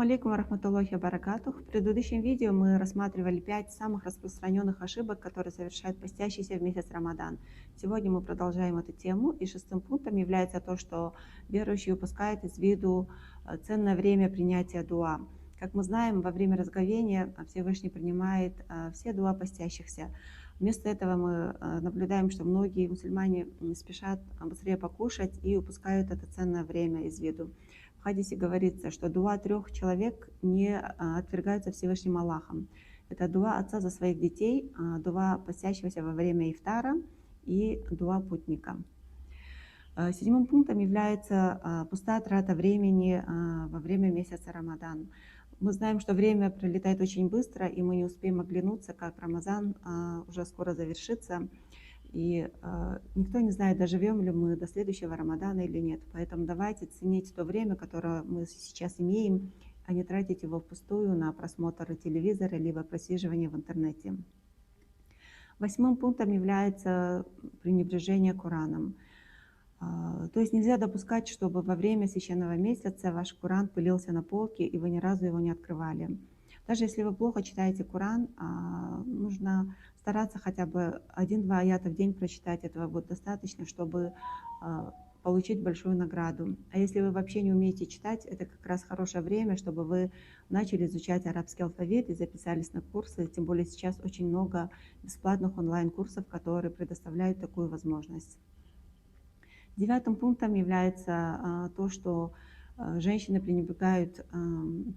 алейкум рахматуллахи баракатух. В предыдущем видео мы рассматривали 5 самых распространенных ошибок, которые совершают постящиеся в месяц Рамадан. Сегодня мы продолжаем эту тему, и шестым пунктом является то, что верующий упускает из виду ценное время принятия дуа. Как мы знаем, во время разговения Всевышний принимает все дуа постящихся. Вместо этого мы наблюдаем, что многие мусульмане спешат быстрее покушать и упускают это ценное время из виду. В хадисе говорится, что дуа 3 человек не отвергаются Всевышним Аллахом. Это дуа отца за своих детей, дуа постящегося во время ифтара и дуа путника. 7 пунктом является пустая трата времени во время месяца Рамадан. Мы знаем, что время пролетает очень быстро, и мы не успеем оглянуться, как Рамазан уже скоро завершится. И никто не знает, доживем ли мы до следующего Рамадана или нет. Поэтому давайте ценить то время, которое мы сейчас имеем, а не тратить его впустую на просмотр телевизора, либо просиживание в интернете. 8 пунктом является пренебрежение Кораном. То есть нельзя допускать, чтобы во время священного месяца ваш Коран пылился на полке, и вы ни разу его не открывали. Даже если вы плохо читаете Коран, нужно стараться хотя бы 1-2 аята в день прочитать. Этого будет достаточно, чтобы получить большую награду. А если вы вообще не умеете читать, это как раз хорошее время, чтобы вы начали изучать арабский алфавит и записались на курсы. Тем более сейчас очень много бесплатных онлайн-курсов, которые предоставляют такую возможность. 9 пунктом является то, что женщины пренебрегают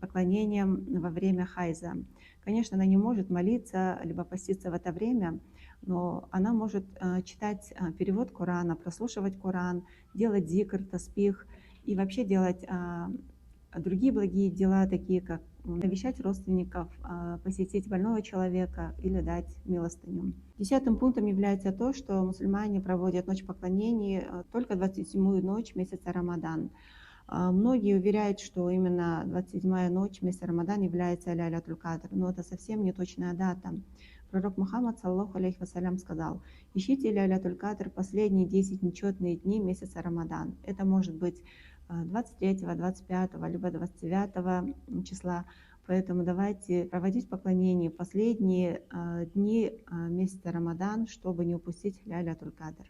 поклонением во время хайза. Конечно, она не может молиться, либо поститься в это время, но она может читать перевод Корана, прослушивать Коран, делать зикр, таспих и вообще делать другие благие дела, такие как навещать родственников, посетить больного человека или дать милостыню. 10 пунктом является то, что мусульмане проводят ночь поклонений только 27-ю ночь месяца Рамадан. Многие уверяют, что именно 27-я ночь месяца Рамадан является Ляйлятуль Кадр, но это совсем не точная дата. Пророк Мухаммад, саллаллаху алейхи вассалям, сказал: ищите Ляйлятуль Кадр последние 10 нечетные дни месяца Рамадан. Это может быть 23, 25, либо 29 числа. Поэтому давайте проводить поклонение в последние дни месяца Рамадан, чтобы не упустить Ляйлятуль Кадр.